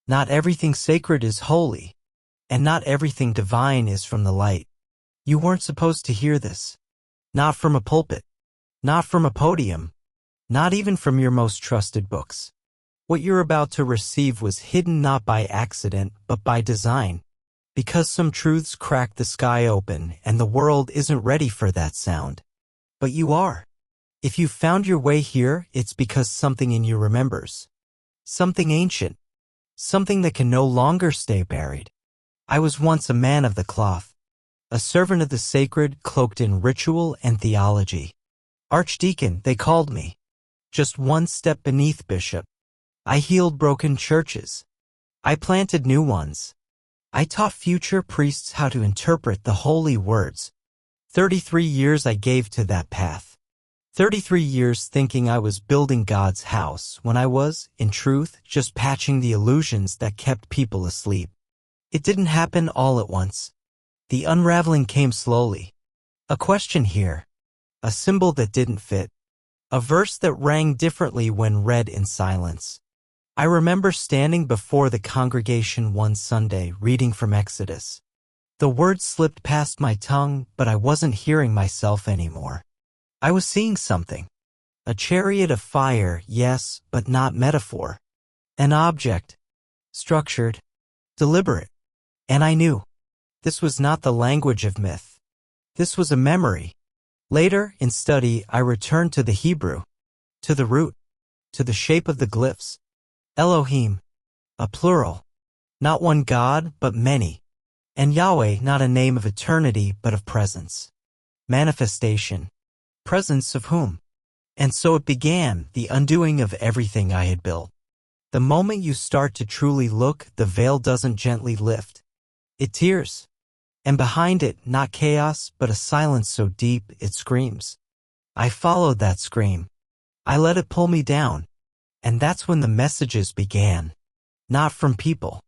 Not everything sacred is holy, and not everything divine is from the light. You weren't supposed to hear this. Not from a pulpit. Not from a podium. Not even from your most trusted books. What you're about to receive was hidden not by accident, but by design. Because some truths crack the sky open, and the world isn't ready for that sound. But you are. If you've found your way here, it's because something in you remembers. Something ancient. Something that can no longer stay buried. I was once a man of the cloth. A servant of the sacred, cloaked in ritual and theology. Archdeacon, they called me. Just one step beneath bishop. I healed broken churches. I planted new ones. I taught future priests how to interpret the holy words. 33 years I gave to that path. 33 years thinking I was building God's house when I was, in truth, just patching the illusions that kept people asleep. It didn't happen all at once. The unraveling came slowly. A question here. A symbol that didn't fit. A verse that rang differently when read in silence. I remember standing before the congregation one Sunday reading from Exodus. The words slipped past my tongue, but I wasn't hearing myself anymore. I was seeing something. A chariot of fire, yes, but not metaphor. An object. Structured. Deliberate. And I knew. This was not the language of myth. This was a memory. Later, in study, I returned to the Hebrew. To the root. To the shape of the glyphs. Elohim. A plural. Not one God, but many. And Yahweh, not a name of eternity, but of presence. Manifestation. Presence of whom? And so it began, the undoing of everything I had built. The moment you start to truly look, the veil doesn't gently lift. It tears. And behind it, not chaos, but a silence so deep, it screams. I followed that scream. I let it pull me down. And that's when the messages began. Not from people.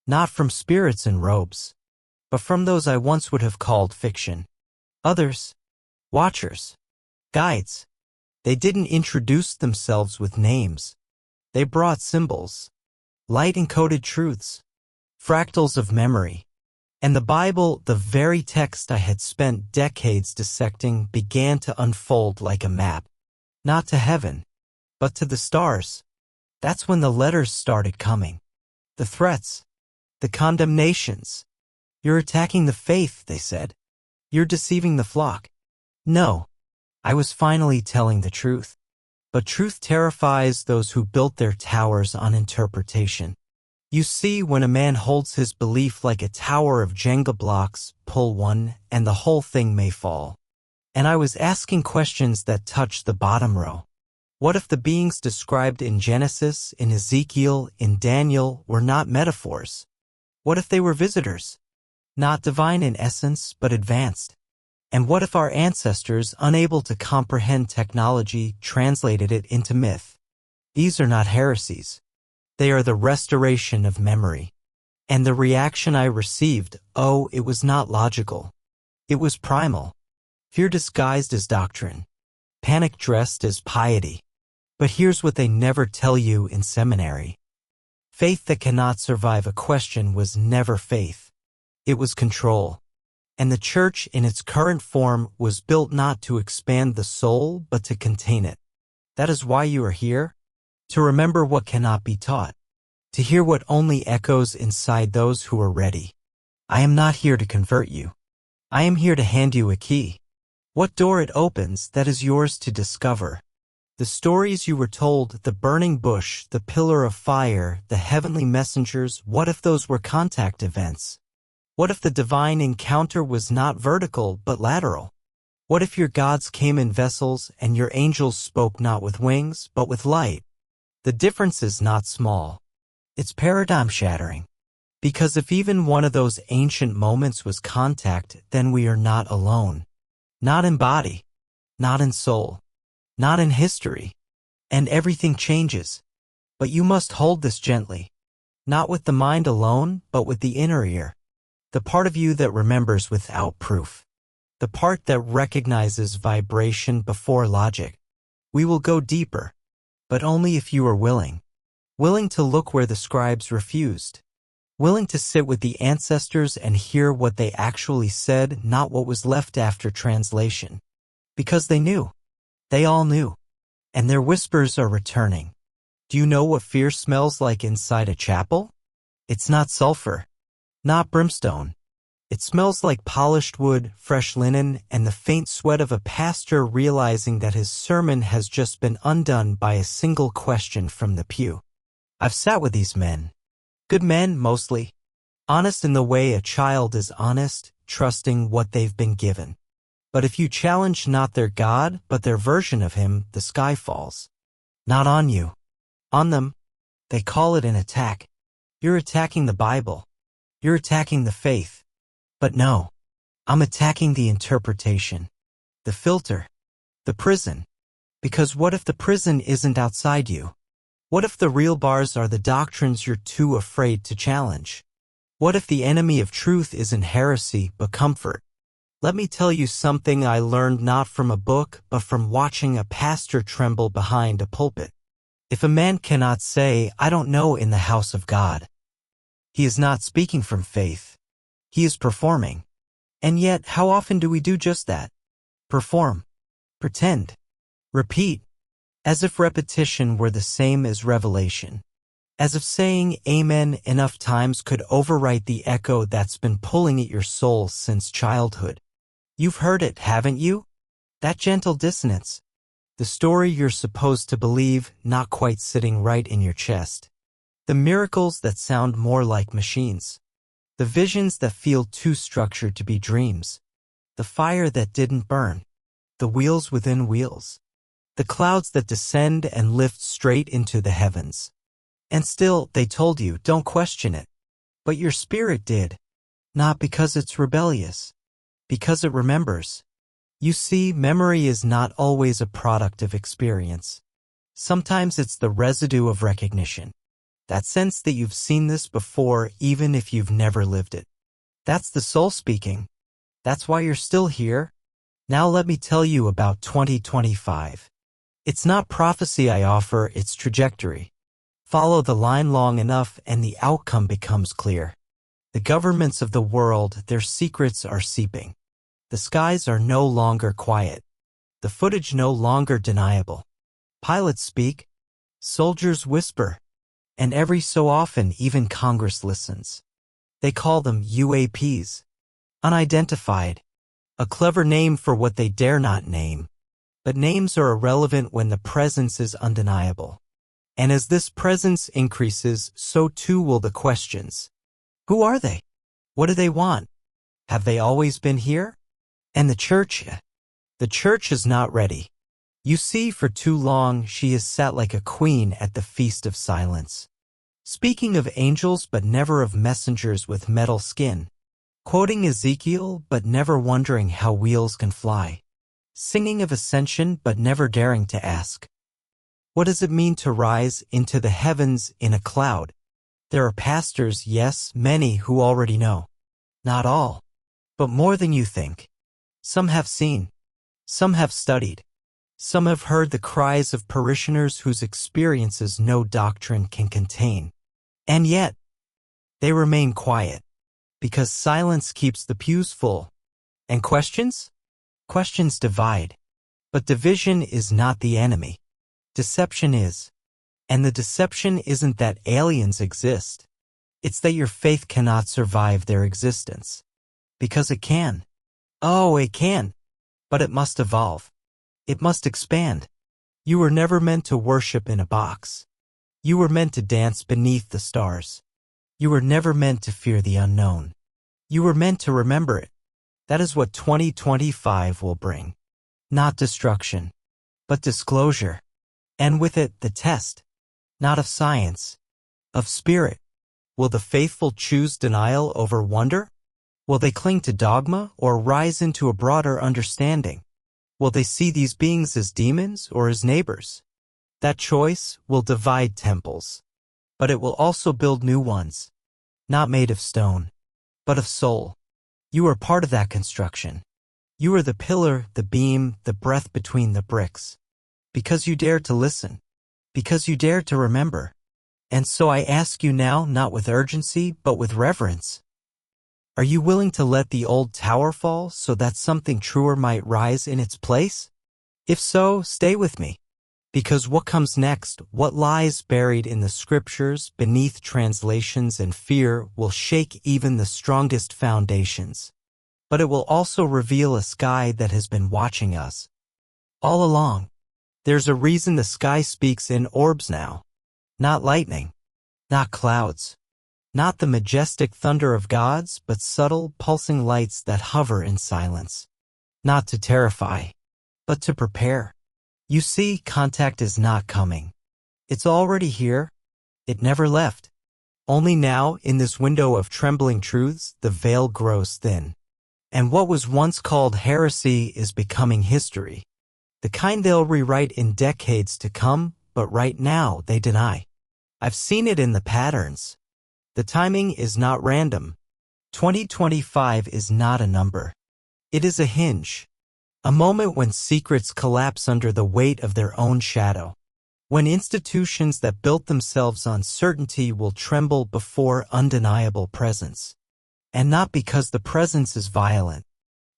Not from spirits in robes. But from those I once would have called fiction. Others. Watchers. Guides. They didn't introduce themselves with names. They brought symbols. Light-encoded truths. Fractals of memory. And the Bible, the very text I had spent decades dissecting, began to unfold like a map. Not to heaven, but to the stars. That's when the letters started coming. The threats. The condemnations. You're attacking the faith, they said. You're deceiving the flock. No. I was finally telling the truth. But truth terrifies those who built their towers on interpretation. You see, when a man holds his belief like a tower of Jenga blocks, pull one, and the whole thing may fall. And I was asking questions that touched the bottom row. What if the beings described in Genesis, in Ezekiel, in Daniel were not metaphors? What if they were visitors? Not divine in essence, but advanced. And what if our ancestors, unable to comprehend technology, translated it into myth? These are not heresies. They are the restoration of memory. And the reaction I received, oh, it was not logical. It was primal. Fear disguised as doctrine. Panic dressed as piety. But here's what they never tell you in seminary. Faith that cannot survive a question was never faith. It was control. And the church in its current form was built not to expand the soul, but to contain it. That is why you are here. To remember what cannot be taught. To hear what only echoes inside those who are ready. I am not here to convert you. I am here to hand you a key. What door it opens, that is yours to discover. The stories you were told, the burning bush, the pillar of fire, the heavenly messengers, what if those were contact events? What if the divine encounter was not vertical, but lateral? What if your gods came in vessels and your angels spoke not with wings, but with light? The difference is not small. It's paradigm-shattering. Because if even one of those ancient moments was contact, then we are not alone. Not in body. Not in soul. Not in history. And everything changes. But you must hold this gently. Not with the mind alone, but with the inner ear. The part of you that remembers without proof. The part that recognizes vibration before logic. We will go deeper. But only if you are willing. willing to look where the scribes refused, willing to sit with the ancestors and hear what they actually said, not what was left after translation. Because they knew. They all knew. And their whispers are returning. Do you know what fear smells like inside a chapel? It's not sulfur, not brimstone. It smells like polished wood, fresh linen, and the faint sweat of a pastor realizing that his sermon has just been undone by a single question from the pew. I've sat with these men. Good men, mostly. Honest in the way a child is honest, trusting what they've been given. But if you challenge not their God, but their version of him, the sky falls. Not on you. On them. They call it an attack. You're attacking the Bible. You're attacking the faith. But no, I'm attacking the interpretation, the filter, the prison. Because what if the prison isn't outside you? What if the real bars are the doctrines you're too afraid to challenge? What if the enemy of truth isn't heresy but comfort? Let me tell you something I learned not from a book but from watching a pastor tremble behind a pulpit. If a man cannot say, "I don't know," in the house of God, he is not speaking from faith. He is performing. And yet, how often do we do just that? Perform. Pretend. Repeat. As if repetition were the same as revelation. As if saying amen enough times could overwrite the echo that's been pulling at your soul since childhood. You've heard it, haven't you? That gentle dissonance. The story you're supposed to believe, not quite sitting right in your chest. The miracles that sound more like machines. The visions that feel too structured to be dreams. The fire that didn't burn. The wheels within wheels. The clouds that descend and lift straight into the heavens. And still, they told you, don't question it. But your spirit did. Not because it's rebellious. Because it remembers. You see, memory is not always a product of experience. Sometimes it's the residue of recognition. That sense that you've seen this before even if you've never lived it. That's the soul speaking. That's why you're still here. Now let me tell you about 2025. It's not prophecy I offer, it's trajectory. Follow the line long enough and the outcome becomes clear. The governments of the world, their secrets are seeping. The skies are no longer quiet. The footage no longer deniable. Pilots speak. Soldiers whisper. And every so often, even Congress listens. They call them UAPs. Unidentified. A clever name for what they dare not name. But names are irrelevant when the presence is undeniable. And as this presence increases, so too will the questions. Who are they? What do they want? Have they always been here? And the church is not ready. You see, for too long she has sat like a queen at the feast of silence. Speaking of angels but never of messengers with metal skin. Quoting Ezekiel but never wondering how wheels can fly. Singing of ascension but never daring to ask. What does it mean to rise into the heavens in a cloud? There are pastors, yes, many who already know. Not all, but more than you think. Some have seen. Some have studied. Some have heard the cries of parishioners whose experiences no doctrine can contain. And yet, they remain quiet, because silence keeps the pews full. And questions? Questions divide. But division is not the enemy. Deception is. And the deception isn't that aliens exist. It's that your faith cannot survive their existence. Because it can. Oh, it can. But it must evolve. It must expand. You were never meant to worship in a box. You were meant to dance beneath the stars. You were never meant to fear the unknown. You were meant to remember it. That is what 2025 will bring. Not destruction, but disclosure. And with it, the test. Not of science, of spirit. Will the faithful choose denial over wonder? Will they cling to dogma or rise into a broader understanding? Will they see these beings as demons or as neighbors? That choice will divide temples, but it will also build new ones, not made of stone, but of soul. You are part of that construction. You are the pillar, the beam, the breath between the bricks. Because you dare to listen. Because you dare to remember. And so I ask you now, not with urgency, but with reverence. Are you willing to let the old tower fall so that something truer might rise in its place? If so, stay with me. Because what comes next, what lies buried in the scriptures, beneath translations and fear, will shake even the strongest foundations. But it will also reveal a sky that has been watching us all along. There's a reason the sky speaks in orbs now. Not lightning, not clouds, not the majestic thunder of gods, but subtle, pulsing lights that hover in silence. Not to terrify, but to prepare. You see, contact is not coming. It's already here. It never left. Only now, in this window of trembling truths, the veil grows thin. And what was once called heresy is becoming history. The kind they'll rewrite in decades to come, but right now they deny. I've seen it in the patterns. The timing is not random. 2025 is not a number. It is a hinge. A moment when secrets collapse under the weight of their own shadow. When institutions that built themselves on certainty will tremble before undeniable presence. And not because the presence is violent,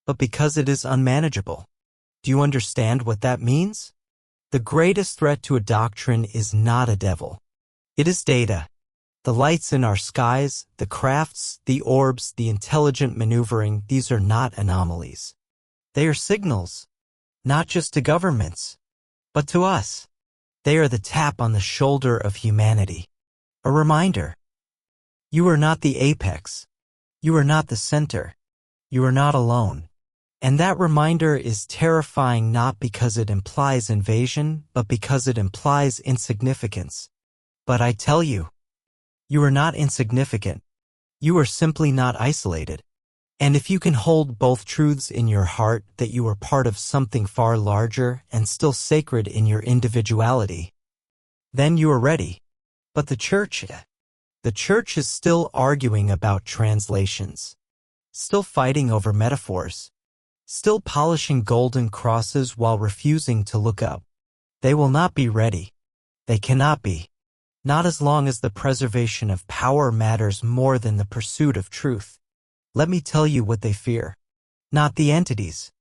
but because it is unmanageable. Do you understand what that means? The greatest threat to a doctrine is not a devil. It is data. The lights in our skies, the crafts, the orbs, the intelligent maneuvering, these are not anomalies. They are signals, not just to governments, but to us. They are the tap on the shoulder of humanity. A reminder. You are not the apex. You are not the center. You are not alone. And that reminder is terrifying not because it implies invasion, but because it implies insignificance. But I tell you, you are not insignificant. You are simply not isolated. And if you can hold both truths in your heart, that you are part of something far larger and still sacred in your individuality, then you are ready. But the church is still arguing about translations, still fighting over metaphors, still polishing golden crosses while refusing to look up. They will not be ready. They cannot be. Not as long as the preservation of power matters more than the pursuit of truth. Let me tell you what they fear. Not the entities,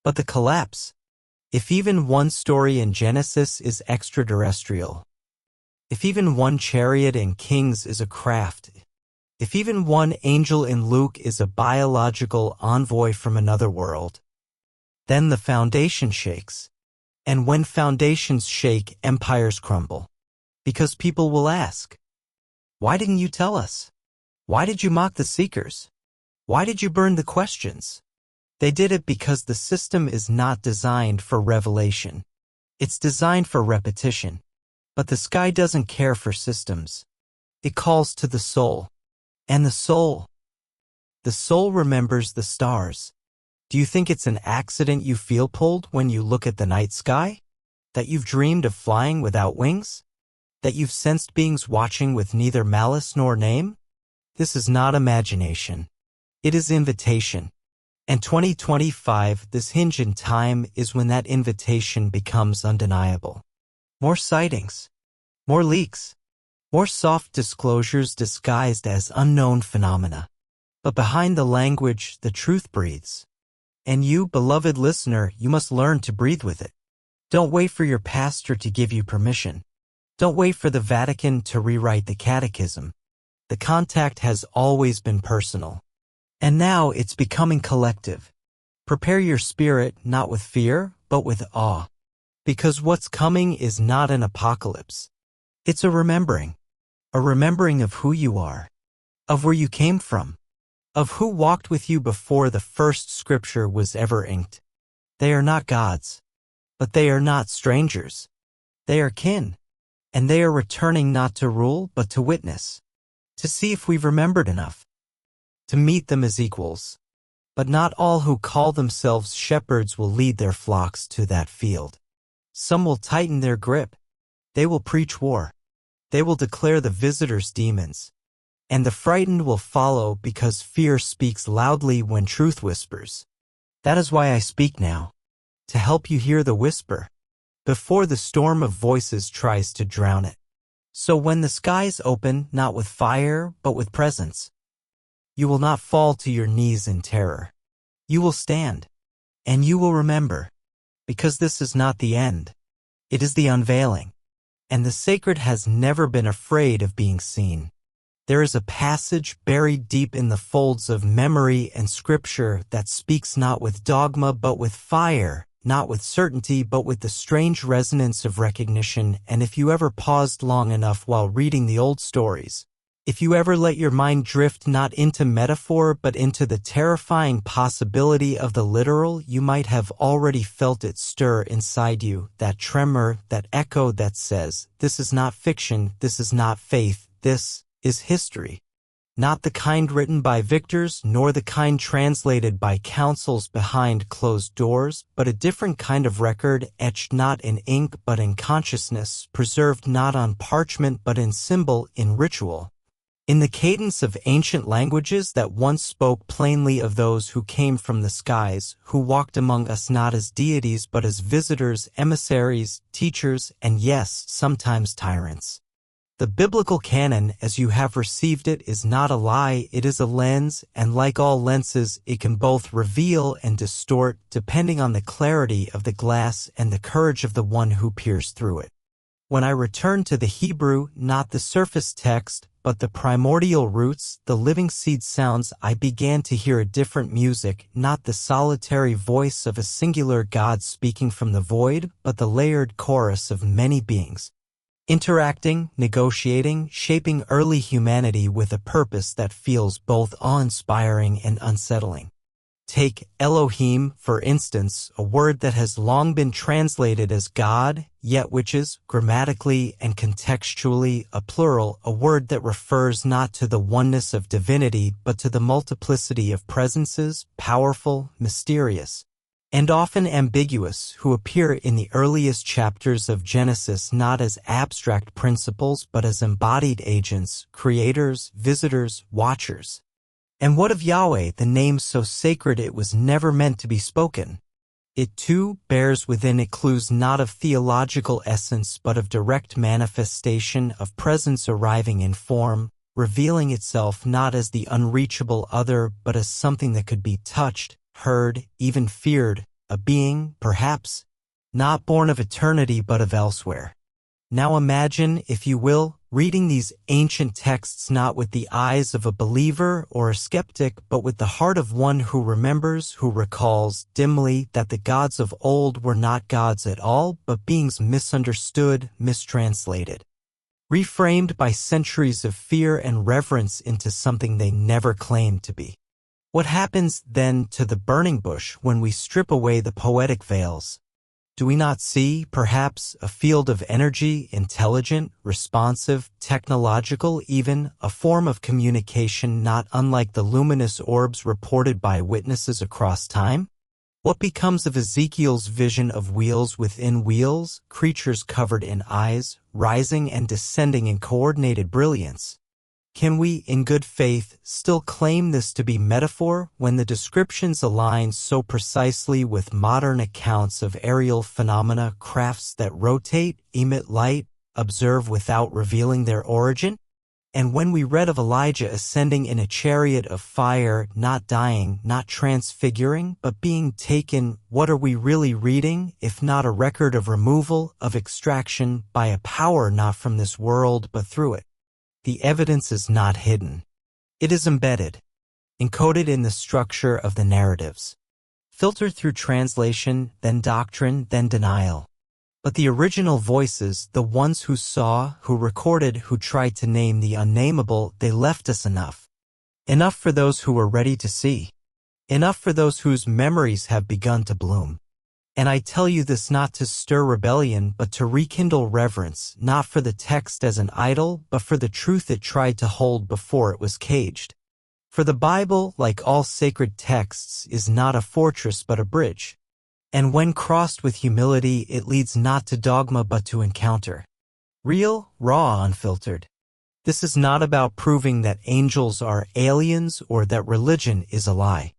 but the collapse. If even one story in Genesis is extraterrestrial, if even one chariot in Kings is a craft, if even one angel in Luke is a biological envoy from another world, then the foundation shakes. And when foundations shake, empires crumble. Because people will ask, why didn't you tell us? Why did you mock the seekers? Why did you burn the questions? They did it because the system is not designed for revelation. It's designed for repetition. But the sky doesn't care for systems. It calls to the soul. And the soul remembers the stars. Do you think it's an accident you feel pulled when you look at the night sky? That you've dreamed of flying without wings? That you've sensed beings watching with neither malice nor name? This is not imagination. It is invitation. And 2025, this hinge in time, is when that invitation becomes undeniable. More sightings, more leaks, more soft disclosures disguised as unknown phenomena. But behind the language, the truth breathes. And you, beloved listener, you must learn to breathe with it. Don't wait for your pastor to give you permission. Don't wait for the Vatican to rewrite the catechism. The contact has always been personal. And now it's becoming collective. Prepare your spirit not with fear, but with awe. Because what's coming is not an apocalypse. It's a remembering of who you are, of where you came from, of who walked with you before the first scripture was ever inked. They are not gods, but they are not strangers. They are kin, and they are returning not to rule, but to witness, to see if we've remembered enough, to meet them as equals. But not all who call themselves shepherds will lead their flocks to that field. Some will tighten their grip. They will preach war. They will declare the visitors demons. And the frightened will follow because fear speaks loudly when truth whispers. That is why I speak now, to help you hear the whisper, before the storm of voices tries to drown it. So when the skies open, not with fire, but with presence, you will not fall to your knees in terror. You will stand, and you will remember, because this is not the end. It is the unveiling. And the sacred has never been afraid of being seen. There is a passage buried deep in the folds of memory and scripture that speaks not with dogma but with fire, not with certainty but with the strange resonance of recognition. And if you ever paused long enough while reading the old stories, if you ever let your mind drift not into metaphor but into the terrifying possibility of the literal, you might have already felt it stir inside you, that tremor, that echo that says, this is not fiction, this is not faith, this is history. Not the kind written by victors, nor the kind translated by councils behind closed doors, but a different kind of record, etched not in ink but in consciousness, preserved not on parchment but in symbol, in ritual. In the cadence of ancient languages that once spoke plainly of those who came from the skies, who walked among us not as deities but as visitors, emissaries, teachers, and yes, sometimes tyrants. The biblical canon, as you have received it, is not a lie, it is a lens, and like all lenses, it can both reveal and distort, depending on the clarity of the glass and the courage of the one who peers through it. When I returned to the Hebrew, not the surface text, but the primordial roots, the living seed sounds, I began to hear a different music, not the solitary voice of a singular God speaking from the void, but the layered chorus of many beings, interacting, negotiating, shaping early humanity with a purpose that feels both awe-inspiring and unsettling. Take Elohim, for instance, a word that has long been translated as God, yet which is, grammatically and contextually, a plural, a word that refers not to the oneness of divinity but to the multiplicity of presences, powerful, mysterious, and often ambiguous, who appear in the earliest chapters of Genesis not as abstract principles but as embodied agents, creators, visitors, watchers. And what of Yahweh, the name so sacred it was never meant to be spoken? It too bears within it clues not of theological essence but of direct manifestation, of presence arriving in form, revealing itself not as the unreachable other but as something that could be touched, heard, even feared, a being, perhaps, not born of eternity but of elsewhere. Now imagine, if you will, reading these ancient texts not with the eyes of a believer or a skeptic, but with the heart of one who remembers, who recalls dimly that the gods of old were not gods at all, but beings misunderstood, mistranslated, reframed by centuries of fear and reverence into something they never claimed to be. What happens then to the burning bush when we strip away the poetic veils? Do we not see, perhaps, a field of energy, intelligent, responsive, technological even, a form of communication not unlike the luminous orbs reported by witnesses across time? What becomes of Ezekiel's vision of wheels within wheels, creatures covered in eyes, rising and descending in coordinated brilliance? Can we, in good faith, still claim this to be metaphor when the descriptions align so precisely with modern accounts of aerial phenomena, crafts that rotate, emit light, observe without revealing their origin? And when we read of Elijah ascending in a chariot of fire, not dying, not transfiguring, but being taken, what are we really reading, if not a record of removal, of extraction, by a power not from this world but through it? The evidence is not hidden. It is embedded, encoded in the structure of the narratives, filtered through translation, then doctrine, then denial. But the original voices, the ones who saw, who recorded, who tried to name the unnameable, they left us enough. Enough for those who were ready to see. Enough for those whose memories have begun to bloom. And I tell you this not to stir rebellion, but to rekindle reverence, not for the text as an idol, but for the truth it tried to hold before it was caged. For the Bible, like all sacred texts, is not a fortress but a bridge. And when crossed with humility, it leads not to dogma but to encounter. Real, raw, unfiltered. This is not about proving that angels are aliens or that religion is a lie.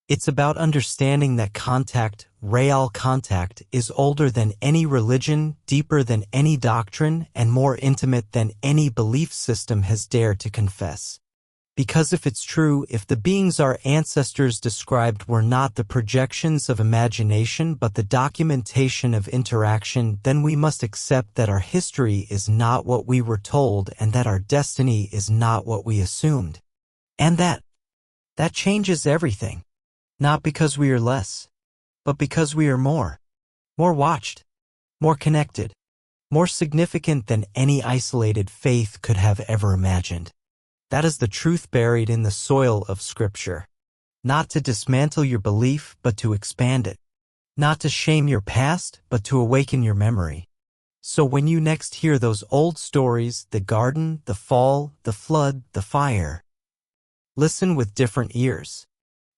It's about understanding that contact, real contact, is older than any religion, deeper than any doctrine, and more intimate than any belief system has dared to confess. Because if it's true, if the beings our ancestors described were not the projections of imagination but the documentation of interaction, then we must accept that our history is not what we were told and that our destiny is not what we assumed. And that changes everything. Not because we are less, but because we are more watched, more connected, more significant than any isolated faith could have ever imagined. That is the truth buried in the soil of Scripture. Not to dismantle your belief, but to expand it. Not to shame your past, but to awaken your memory. So when you next hear those old stories, the garden, the fall, the flood, the fire, listen with different ears.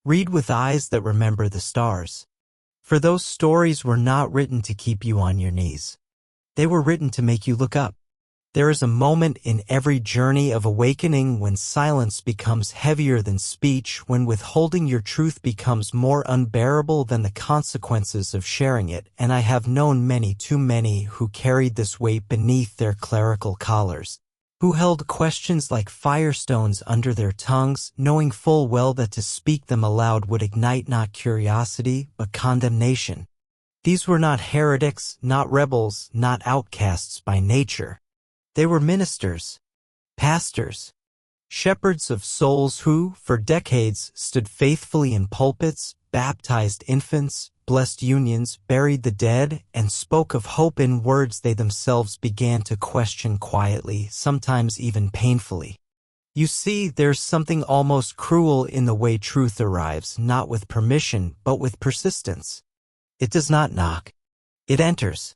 Read with eyes that remember the stars. For those stories were not written to keep you on your knees. They were written to make you look up. There is a moment in every journey of awakening when silence becomes heavier than speech, when withholding your truth becomes more unbearable than the consequences of sharing it, and I have known many, too many, who carried this weight beneath their clerical collars, who held questions like firestones under their tongues, knowing full well that to speak them aloud would ignite not curiosity, but condemnation. These were not heretics, not rebels, not outcasts by nature. They were ministers, pastors, shepherds of souls who, for decades, stood faithfully in pulpits, baptized infants, blessed unions, buried the dead, and spoke of hope in words they themselves began to question quietly, sometimes even painfully. You see, there's something almost cruel in the way truth arrives, not with permission, but with persistence. It does not knock. It enters.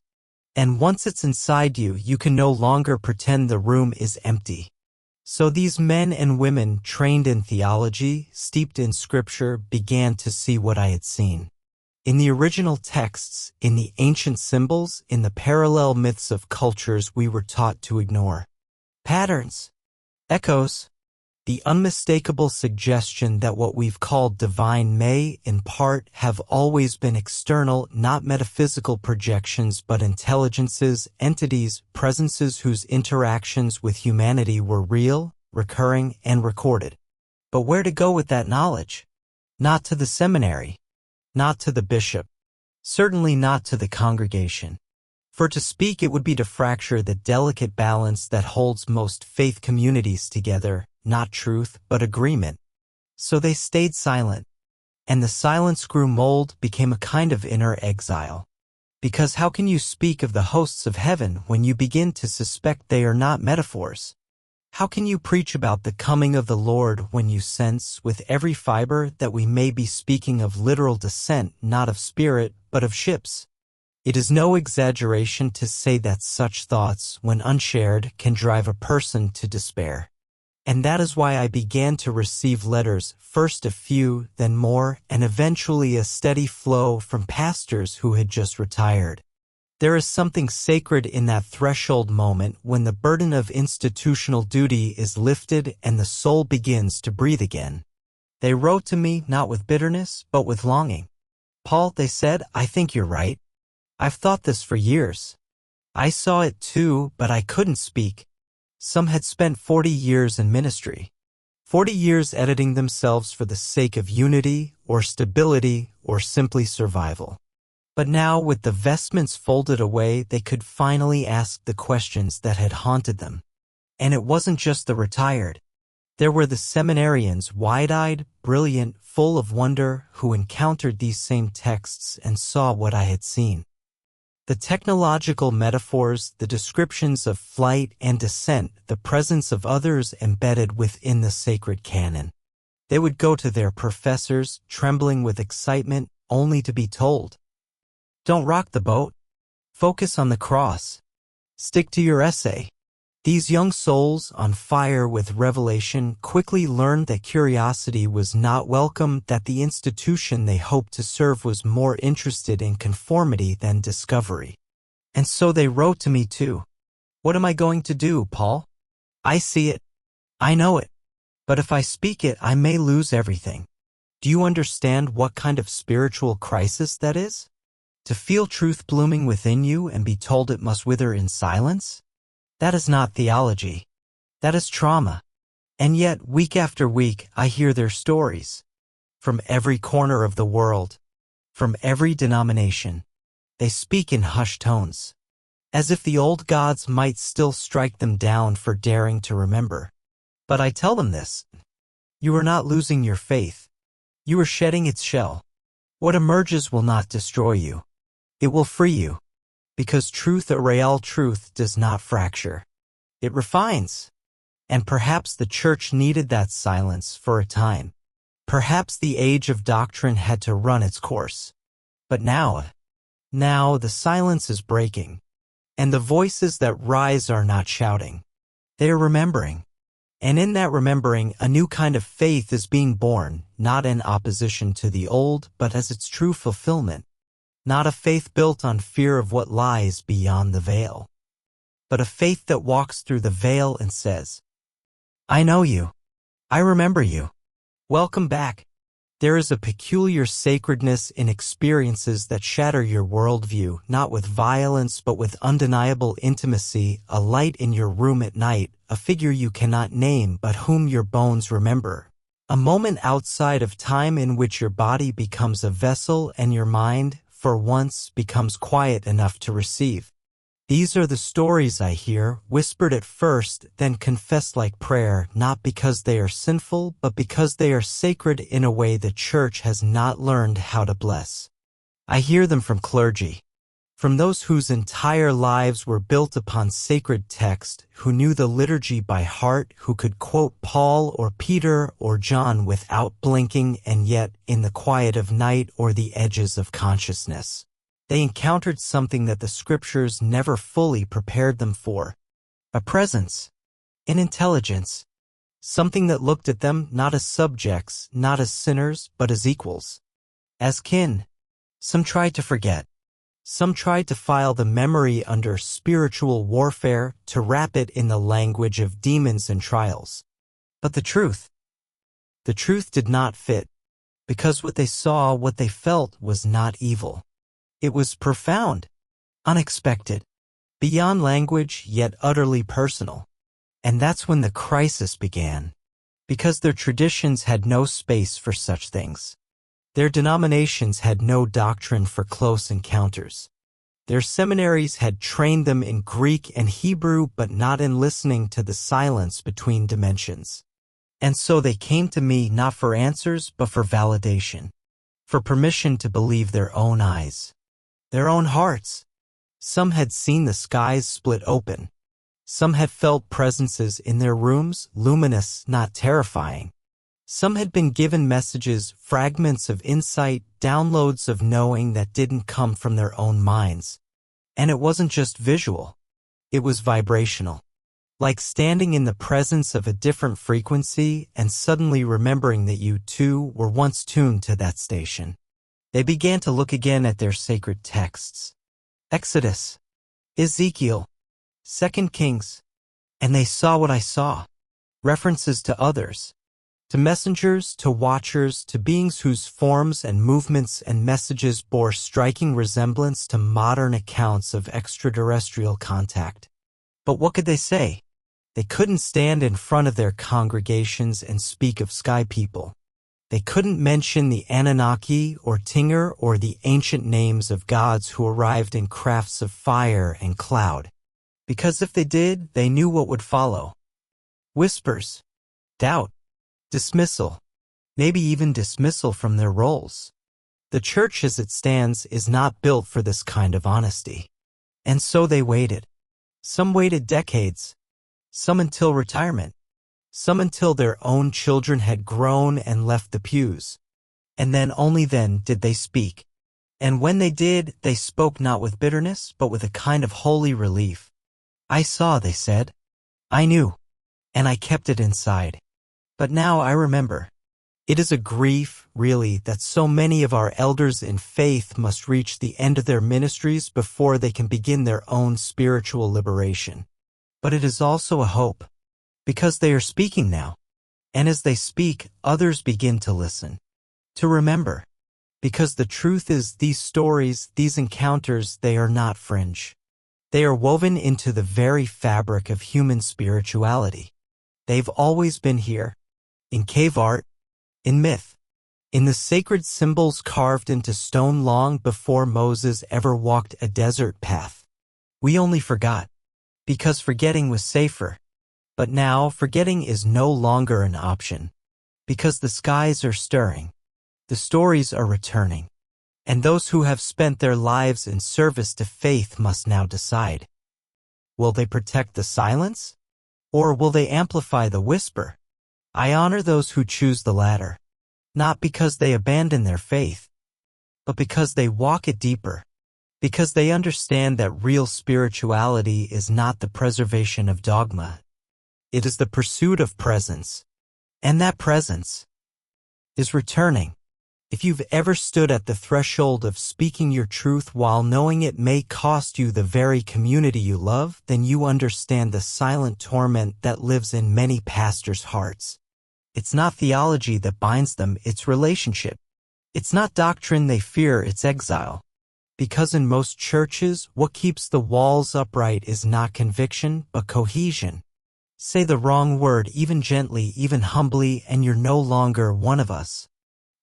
And once it's inside you, you can no longer pretend the room is empty. So these men and women trained in theology, steeped in Scripture, began to see what I had seen. In the original texts, in the ancient symbols, in the parallel myths of cultures we were taught to ignore. Patterns, echoes, the unmistakable suggestion that what we've called divine may, in part, have always been external, not metaphysical projections, but intelligences, entities, presences whose interactions with humanity were real, recurring, and recorded. But where to go with that knowledge? Not to the seminary. Not to the bishop. Certainly not to the congregation. For to speak it would be to fracture the delicate balance that holds most faith communities together, not truth, but agreement. So they stayed silent, and the silence grew mold, became a kind of inner exile. Because how can you speak of the hosts of heaven when you begin to suspect they are not metaphors? How can you preach about the coming of the Lord when you sense with every fiber that we may be speaking of literal descent, not of spirit, but of ships? It is no exaggeration to say that such thoughts, when unshared, can drive a person to despair. And that is why I began to receive letters, first a few, then more, and eventually a steady flow from pastors who had just retired. There is something sacred in that threshold moment when the burden of institutional duty is lifted and the soul begins to breathe again. They wrote to me not with bitterness, but with longing. Paul, they said, I think you're right. I've thought this for years. I saw it too, but I couldn't speak. Some had spent 40 years in ministry, 40 years editing themselves for the sake of unity or stability or simply survival. But now, with the vestments folded away, they could finally ask the questions that had haunted them. And it wasn't just the retired. There were the seminarians, wide-eyed, brilliant, full of wonder, who encountered these same texts and saw what I had seen. The technological metaphors, the descriptions of flight and descent, the presence of others embedded within the sacred canon. They would go to their professors, trembling with excitement, only to be told, don't rock the boat. Focus on the cross. Stick to your essay. These young souls, on fire with revelation, quickly learned that curiosity was not welcome, that the institution they hoped to serve was more interested in conformity than discovery. And so they wrote to me too. What am I going to do, Paul? I see it. I know it. But if I speak it, I may lose everything. Do you understand what kind of spiritual crisis that is? To feel truth blooming within you and be told it must wither in silence? That is not theology. That is trauma. And yet, week after week, I hear their stories. From every corner of the world, from every denomination, they speak in hushed tones, as if the old gods might still strike them down for daring to remember. But I tell them this: you are not losing your faith. You are shedding its shell. What emerges will not destroy you. It will free you. Because truth, a real truth, does not fracture. It refines. And perhaps the church needed that silence for a time. Perhaps the age of doctrine had to run its course. But now the silence is breaking. And the voices that rise are not shouting. They are remembering. And in that remembering, a new kind of faith is being born, not in opposition to the old, but as its true fulfillment. Not a faith built on fear of what lies beyond the veil, but a faith that walks through the veil and says, I know you. I remember you. Welcome back. There is a peculiar sacredness in experiences that shatter your worldview, not with violence but with undeniable intimacy, a light in your room at night, a figure you cannot name but whom your bones remember. A moment outside of time in which your body becomes a vessel and your mind, for once, becomes quiet enough to receive. These are the stories I hear, whispered at first, then confessed like prayer, not because they are sinful, but because they are sacred in a way the church has not learned how to bless. I hear them from clergy, from those whose entire lives were built upon sacred text, who knew the liturgy by heart, who could quote Paul or Peter or John without blinking, and yet, in the quiet of night or the edges of consciousness, they encountered something that the scriptures never fully prepared them for. A presence, an intelligence, something that looked at them not as subjects, not as sinners, but as equals, as kin. Some tried to forget. Some tried to file the memory under spiritual warfare, to wrap it in the language of demons and trials. But the truth did not fit, because what they saw, what they felt, was not evil. It was profound, unexpected, beyond language, yet utterly personal. And that's when the crisis began, because their traditions had no space for such things. Their denominations had no doctrine for close encounters. Their seminaries had trained them in Greek and Hebrew, but not in listening to the silence between dimensions. And so they came to me not for answers, but for validation, for permission to believe their own eyes, their own hearts. Some had seen the skies split open. Some had felt presences in their rooms, luminous, not terrifying. Some had been given messages, fragments of insight, downloads of knowing that didn't come from their own minds. And it wasn't just visual. It was vibrational. Like standing in the presence of a different frequency and suddenly remembering that you too were once tuned to that station. They began to look again at their sacred texts. Exodus, Ezekiel, 2 Kings. And they saw what I saw. References to others. To messengers, to watchers, to beings whose forms and movements and messages bore striking resemblance to modern accounts of extraterrestrial contact. But what could they say? They couldn't stand in front of their congregations and speak of sky people. They couldn't mention the Anunnaki or Tinger or the ancient names of gods who arrived in crafts of fire and cloud. Because if they did, they knew what would follow. Whispers, doubt, dismissal, maybe even dismissal from their roles. The church as it stands is not built for this kind of honesty. And so they waited. Some waited decades, some until retirement, some until their own children had grown and left the pews. And then, only then, did they speak. And when they did, they spoke not with bitterness, but with a kind of holy relief. I saw, they said. I knew. And I kept it inside. But now I remember. It is a grief, really, that so many of our elders in faith must reach the end of their ministries before they can begin their own spiritual liberation. But it is also a hope, because they are speaking now. And as they speak, others begin to listen, to remember. Because the truth is, these stories, these encounters, they are not fringe. They are woven into the very fabric of human spirituality. They've always been here. In cave art, in myth, in the sacred symbols carved into stone long before Moses ever walked a desert path. We only forgot, because forgetting was safer. But now, forgetting is no longer an option. Because the skies are stirring. The stories are returning. And those who have spent their lives in service to faith must now decide. Will they protect the silence? Or will they amplify the whisper? I honor those who choose the latter. Not because they abandon their faith, but because they walk it deeper. Because they understand that real spirituality is not the preservation of dogma. It is the pursuit of presence. And that presence is returning. If you've ever stood at the threshold of speaking your truth while knowing it may cost you the very community you love, then you understand the silent torment that lives in many pastors' hearts. It's not theology that binds them, it's relationship. It's not doctrine they fear, it's exile. Because in most churches, what keeps the walls upright is not conviction, but cohesion. Say the wrong word, even gently, even humbly, and you're no longer one of us.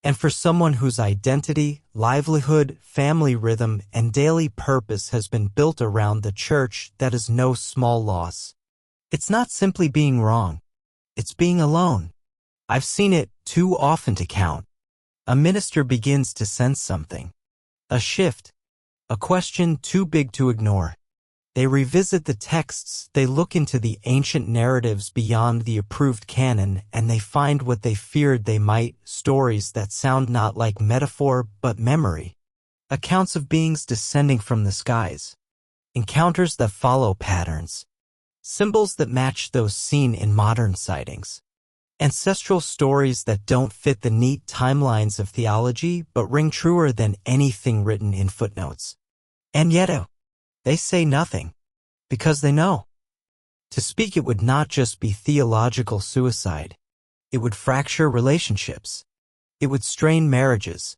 And for someone whose identity, livelihood, family rhythm, and daily purpose has been built around the church, that is no small loss. It's not simply being wrong. It's being alone. I've seen it too often to count. A minister begins to sense something. A shift. A question too big to ignore. They revisit the texts, they look into the ancient narratives beyond the approved canon, and they find what they feared they might, stories that sound not like metaphor but memory. Accounts of beings descending from the skies. Encounters that follow patterns. Symbols that match those seen in modern sightings. Ancestral stories that don't fit the neat timelines of theology but ring truer than anything written in footnotes. And yet, they say nothing, because they know. To speak it would not just be theological suicide. It would fracture relationships. It would strain marriages.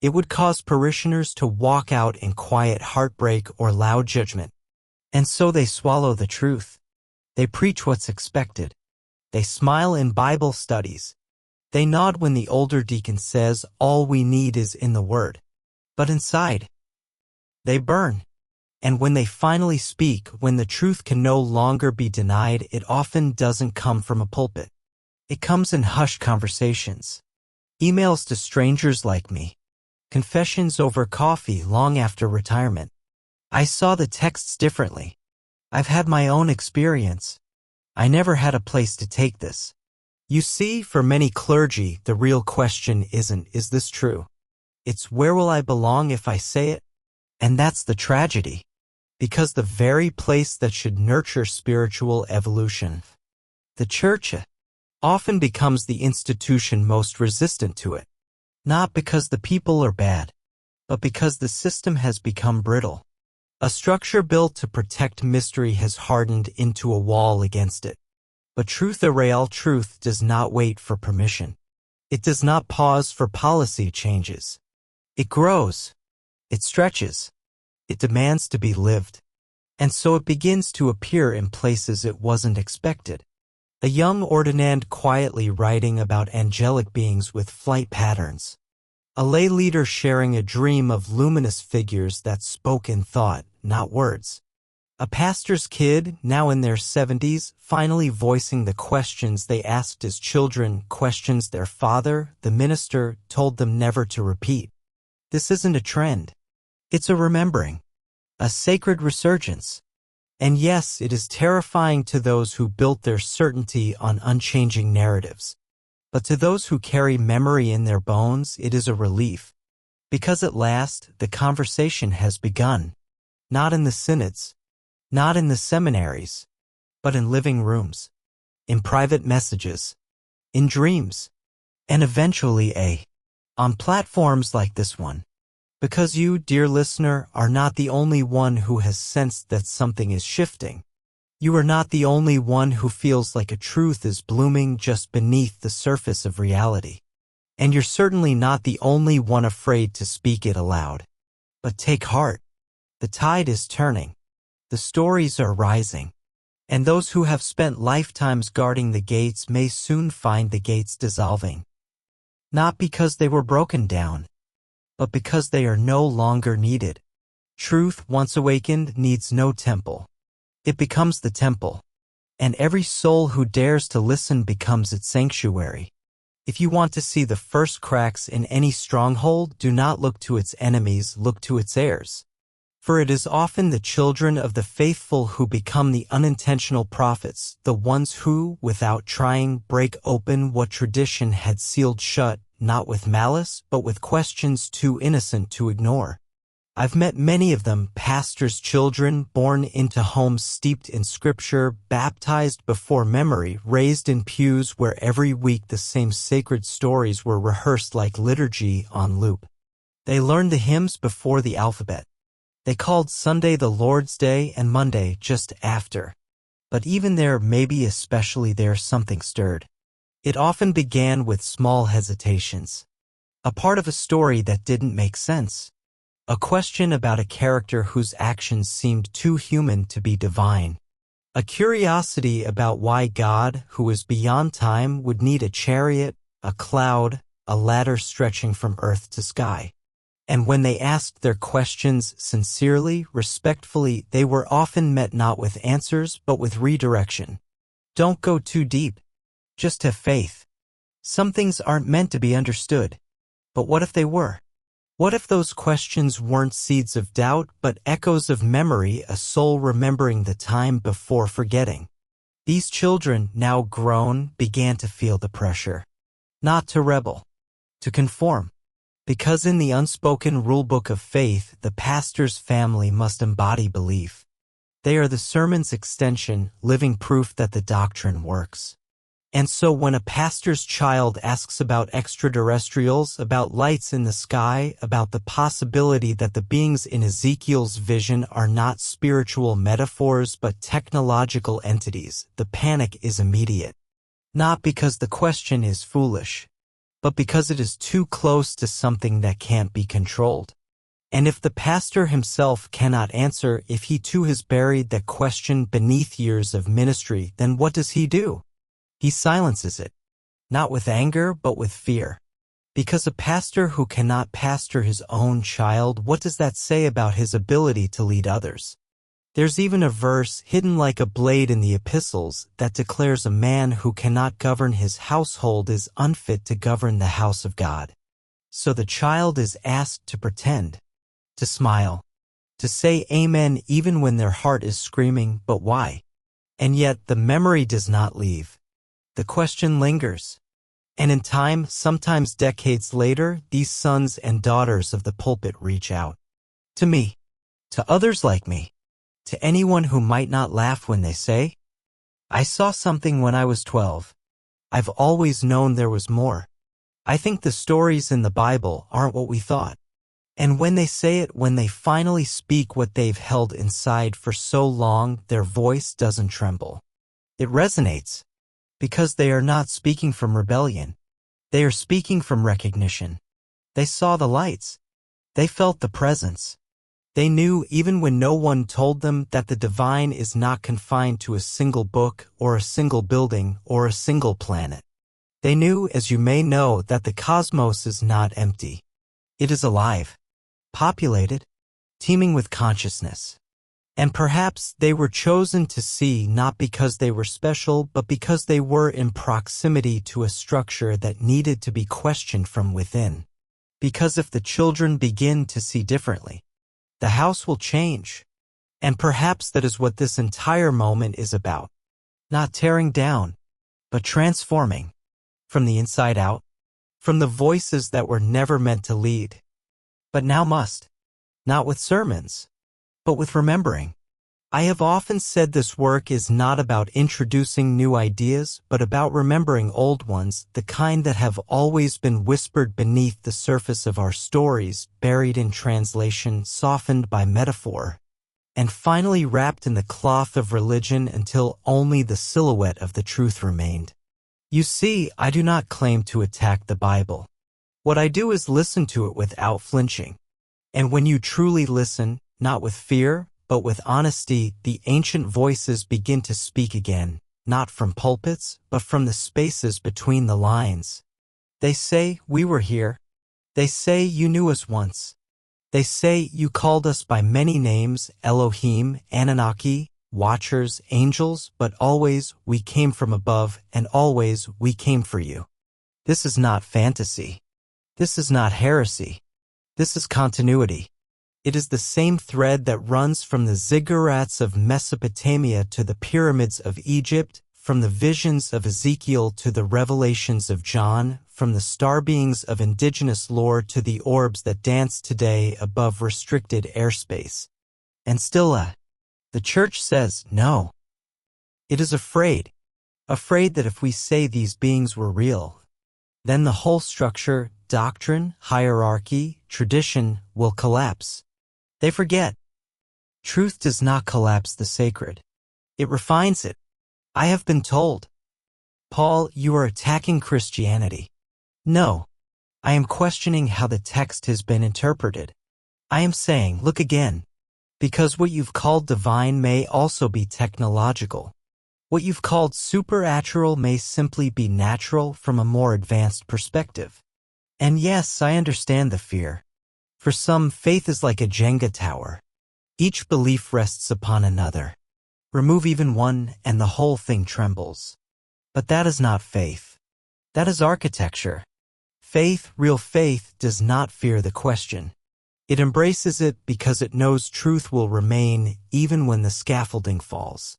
It would cause parishioners to walk out in quiet heartbreak or loud judgment. And so they swallow the truth. They preach what's expected. They smile in Bible studies. They nod when the older deacon says all we need is in the Word. But inside, they burn. And when they finally speak, when the truth can no longer be denied, it often doesn't come from a pulpit. It comes in hushed conversations. Emails to strangers like me. Confessions over coffee long after retirement. I saw the texts differently. I've had my own experience. I never had a place to take this. You see, for many clergy, the real question isn't, is this true? It's, where will I belong if I say it? And that's the tragedy. Because the very place that should nurture spiritual evolution, the church, often becomes the institution most resistant to it. Not because the people are bad, but because the system has become brittle. A structure built to protect mystery has hardened into a wall against it. But truth, a real truth, does not wait for permission. It does not pause for policy changes. It grows. It stretches. It demands to be lived. And so it begins to appear in places it wasn't expected. A young ordinand quietly writing about angelic beings with flight patterns. A lay leader sharing a dream of luminous figures that spoke in thought, not words. A pastor's kid, now in their 70s, finally voicing the questions they asked as children, questions their father, the minister, told them never to repeat. This isn't a trend. It's a remembering. A sacred resurgence. And yes, it is terrifying to those who built their certainty on unchanging narratives. But to those who carry memory in their bones, it is a relief. Because at last, the conversation has begun. Not in the synods, not in the seminaries, but in living rooms, in private messages, in dreams, and eventually on platforms like this one. Because you, dear listener, are not the only one who has sensed that something is shifting. You are not the only one who feels like a truth is blooming just beneath the surface of reality. And you're certainly not the only one afraid to speak it aloud. But take heart. The tide is turning. The stories are rising. And those who have spent lifetimes guarding the gates may soon find the gates dissolving. Not because they were broken down, but because they are no longer needed. Truth, once awakened, needs no temple. It becomes the temple. And every soul who dares to listen becomes its sanctuary. If you want to see the first cracks in any stronghold, do not look to its enemies, look to its heirs. For it is often the children of the faithful who become the unintentional prophets, the ones who, without trying, break open what tradition had sealed shut, not with malice, but with questions too innocent to ignore. I've met many of them, pastors' children, born into homes steeped in scripture, baptized before memory, raised in pews where every week the same sacred stories were rehearsed like liturgy on loop. They learned the hymns before the alphabet. They called Sunday the Lord's Day and Monday just after. But even there, maybe especially there, something stirred. It often began with small hesitations. A part of a story that didn't make sense. A question about a character whose actions seemed too human to be divine. A curiosity about why God, who is beyond time, would need a chariot, a cloud, a ladder stretching from earth to sky. And when they asked their questions sincerely, respectfully, they were often met not with answers, but with redirection. Don't go too deep. Just have faith. Some things aren't meant to be understood. But what if they were? What if those questions weren't seeds of doubt, but echoes of memory, a soul remembering the time before forgetting? These children, now grown, began to feel the pressure. Not to rebel. To conform. Because in the unspoken rulebook of faith, the pastor's family must embody belief. They are the sermon's extension, living proof that the doctrine works. And so when a pastor's child asks about extraterrestrials, about lights in the sky, about the possibility that the beings in Ezekiel's vision are not spiritual metaphors but technological entities, the panic is immediate. Not because the question is foolish, but because it is too close to something that can't be controlled. And if the pastor himself cannot answer, if he too has buried that question beneath years of ministry, then what does he do? He silences it, not with anger, but with fear. Because a pastor who cannot pastor his own child, what does that say about his ability to lead others? There's even a verse, hidden like a blade in the epistles, that declares a man who cannot govern his household is unfit to govern the house of God. So the child is asked to pretend, to smile, to say amen even when their heart is screaming, but why? And yet the memory does not leave. The question lingers. And in time, sometimes decades later, these sons and daughters of the pulpit reach out. To me. To others like me. To anyone who might not laugh when they say, I saw something when I was 12. I've always known there was more. I think the stories in the Bible aren't what we thought. And when they say it, when they finally speak what they've held inside for so long, their voice doesn't tremble. It resonates. Because they are not speaking from rebellion. They are speaking from recognition. They saw the lights. They felt the presence. They knew, even when no one told them, that the divine is not confined to a single book, or a single building, or a single planet. They knew, as you may know, that the cosmos is not empty. It is alive, populated, teeming with consciousness. And perhaps they were chosen to see not because they were special, but because they were in proximity to a structure that needed to be questioned from within. Because if the children begin to see differently, the house will change. And perhaps that is what this entire moment is about. Not tearing down, but transforming. From the inside out. From the voices that were never meant to lead, but now must. Not with sermons, but with remembering. I have often said this work is not about introducing new ideas, but about remembering old ones, the kind that have always been whispered beneath the surface of our stories, buried in translation, softened by metaphor, and finally wrapped in the cloth of religion until only the silhouette of the truth remained. You see, I do not claim to attack the Bible. What I do is listen to it without flinching. And when you truly listen, not with fear, but with honesty, the ancient voices begin to speak again, not from pulpits, but from the spaces between the lines. They say, we were here. They say, you knew us once. They say, you called us by many names, Elohim, Anunnaki, Watchers, angels, but always we came from above, and always we came for you. This is not fantasy. This is not heresy. This is continuity. It is the same thread that runs from the ziggurats of Mesopotamia to the pyramids of Egypt, from the visions of Ezekiel to the revelations of John, from the star beings of indigenous lore to the orbs that dance today above restricted airspace. And still, the Church says no. It is afraid that if we say these beings were real, then the whole structure, doctrine, hierarchy, tradition will collapse. They forget. Truth does not collapse the sacred. It refines it. I have been told, Paul, you are attacking Christianity. No. I am questioning how the text has been interpreted. I am saying, look again. Because what you've called divine may also be technological. What you've called supernatural may simply be natural from a more advanced perspective. And yes, I understand the fear. For some, faith is like a Jenga tower. Each belief rests upon another. Remove even one, and the whole thing trembles. But that is not faith. That is architecture. Faith, real faith, does not fear the question. It embraces it because it knows truth will remain even when the scaffolding falls.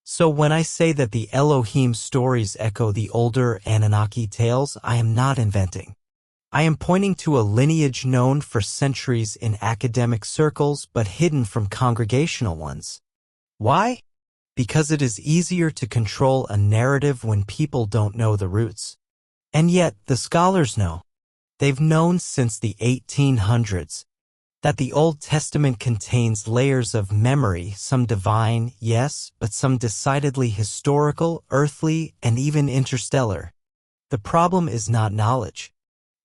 So when I say that the Elohim stories echo the older Anunnaki tales, I am not inventing. I am pointing to a lineage known for centuries in academic circles but hidden from congregational ones. Why? Because it is easier to control a narrative when people don't know the roots. And yet, the scholars know. They've known since the 1800s. That the Old Testament contains layers of memory, some divine, yes, but some decidedly historical, earthly, and even interstellar. The problem is not knowledge.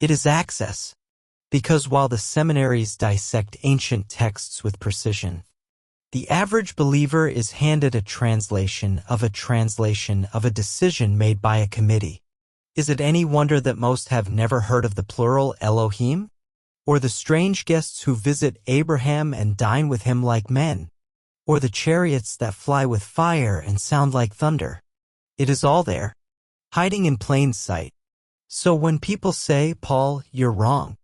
It is access. Because while the seminaries dissect ancient texts with precision, the average believer is handed a translation of a decision made by a committee. Is it any wonder that most have never heard of the plural Elohim? Or the strange guests who visit Abraham and dine with him like men? Or the chariots that fly with fire and sound like thunder? It is all there, hiding in plain sight. So when people say, Paul, you're wrong.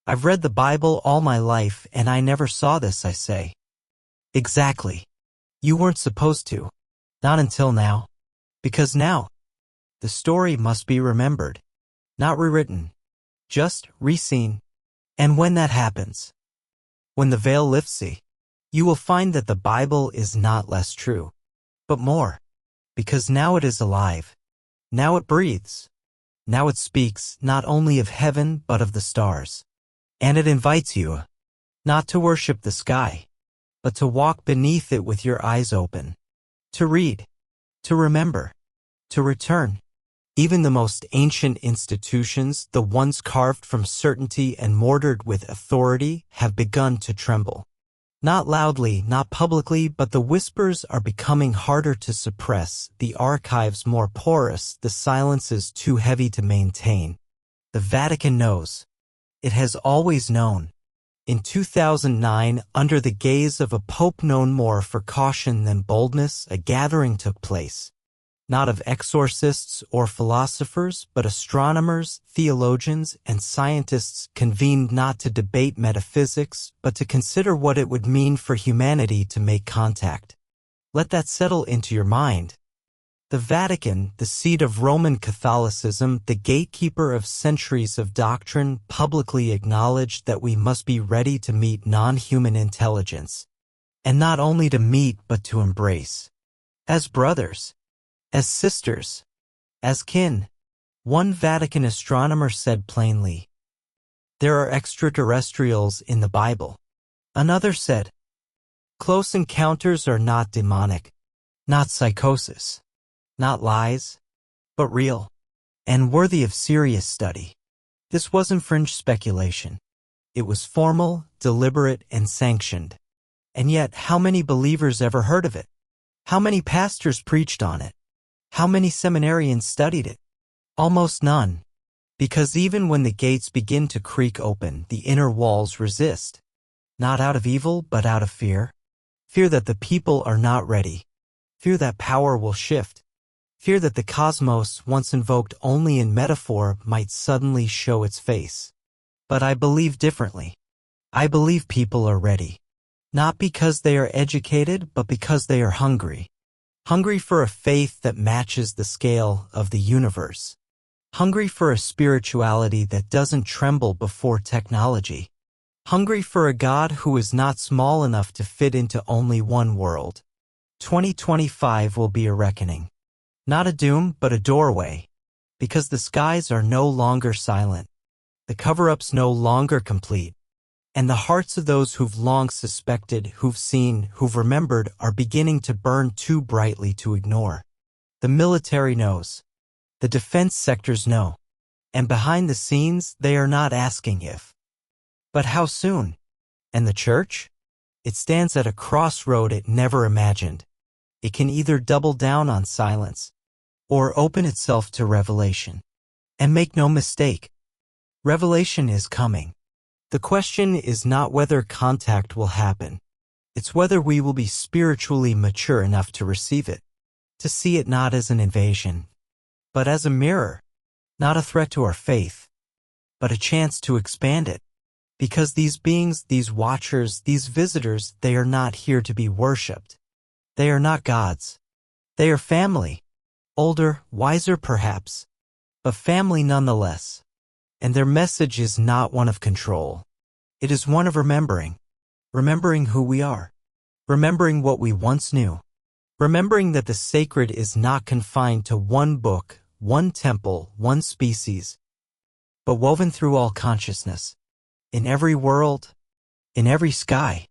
I've read the Bible all my life and I never saw this, I say. Exactly. You weren't supposed to. Not until now. Because now, the story must be remembered. Not rewritten. Just re-seen. And when that happens, when the veil lifts, you will find that the Bible is not less true, but more, because now it is alive. Now it breathes. Now it speaks not only of heaven but of the stars. And it invites you, not to worship the sky, but to walk beneath it with your eyes open, to read, to remember, to return. Even the most ancient institutions, the ones carved from certainty and mortared with authority, have begun to tremble. Not loudly, not publicly, but the whispers are becoming harder to suppress, the archives more porous, the silences too heavy to maintain. The Vatican knows. It has always known. In 2009, under the gaze of a pope known more for caution than boldness, a gathering took place. Not of exorcists or philosophers, but astronomers, theologians, and scientists convened not to debate metaphysics, but to consider what it would mean for humanity to make contact. Let that settle into your mind. The Vatican, the seat of Roman Catholicism, the gatekeeper of centuries of doctrine, publicly acknowledged that we must be ready to meet non-human intelligence. And not only to meet, but to embrace. As brothers. As sisters, as kin. One Vatican astronomer said plainly, there are extraterrestrials in the Bible. Another said, close encounters are not demonic, not psychosis, not lies, but real, and worthy of serious study. This wasn't fringe speculation. It was formal, deliberate, and sanctioned. And yet, how many believers ever heard of it? How many pastors preached on it? How many seminarians studied it? Almost none. Because even when the gates begin to creak open, the inner walls resist. Not out of evil, but out of fear. Fear that the people are not ready. Fear that power will shift. Fear that the cosmos, once invoked only in metaphor, might suddenly show its face. But I believe differently. I believe people are ready. Not because they are educated, but because they are hungry. Hungry for a faith that matches the scale of the universe. Hungry for a spirituality that doesn't tremble before technology. Hungry for a God who is not small enough to fit into only one world. 2025 will be a reckoning. Not a doom, but a doorway. Because the skies are no longer silent. The cover-up's no longer complete. And the hearts of those who've long suspected, who've seen, who've remembered, are beginning to burn too brightly to ignore. The military knows. The defense sectors know. And behind the scenes, they are not asking if. But how soon? And the church? It stands at a crossroad it never imagined. It can either double down on silence, or open itself to revelation. And make no mistake, revelation is coming. The question is not whether contact will happen. It's whether we will be spiritually mature enough to receive it, to see it not as an invasion, but as a mirror, not a threat to our faith, but a chance to expand it. Because these beings, these watchers, these visitors, they are not here to be worshipped. They are not gods. They are family. Older, wiser perhaps, but family nonetheless. And their message is not one of control. It is one of remembering. Remembering who we are. Remembering what we once knew. Remembering that the sacred is not confined to one book, one temple, one species, but woven through all consciousness. In every world, in every sky.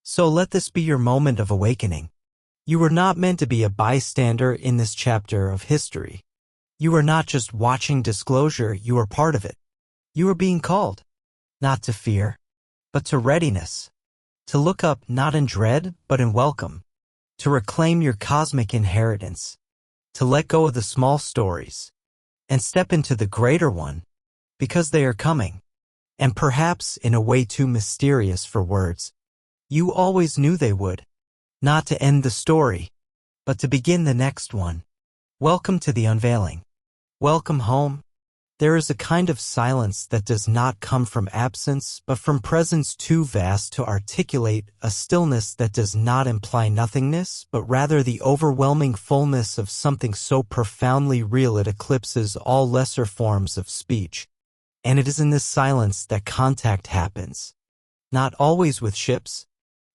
So let this be your moment of awakening. You were not meant to be a bystander in this chapter of history. You are not just watching disclosure, you are part of it. You are being called, not to fear, but to readiness. To look up not in dread, but in welcome. To reclaim your cosmic inheritance. To let go of the small stories, and step into the greater one, because they are coming. And perhaps in a way too mysterious for words. You always knew they would. Not to end the story, but to begin the next one. Welcome to the unveiling. Welcome home. There is a kind of silence that does not come from absence, but from presence too vast to articulate, a stillness that does not imply nothingness, but rather the overwhelming fullness of something so profoundly real it eclipses all lesser forms of speech. And it is in this silence that contact happens. Not always with ships,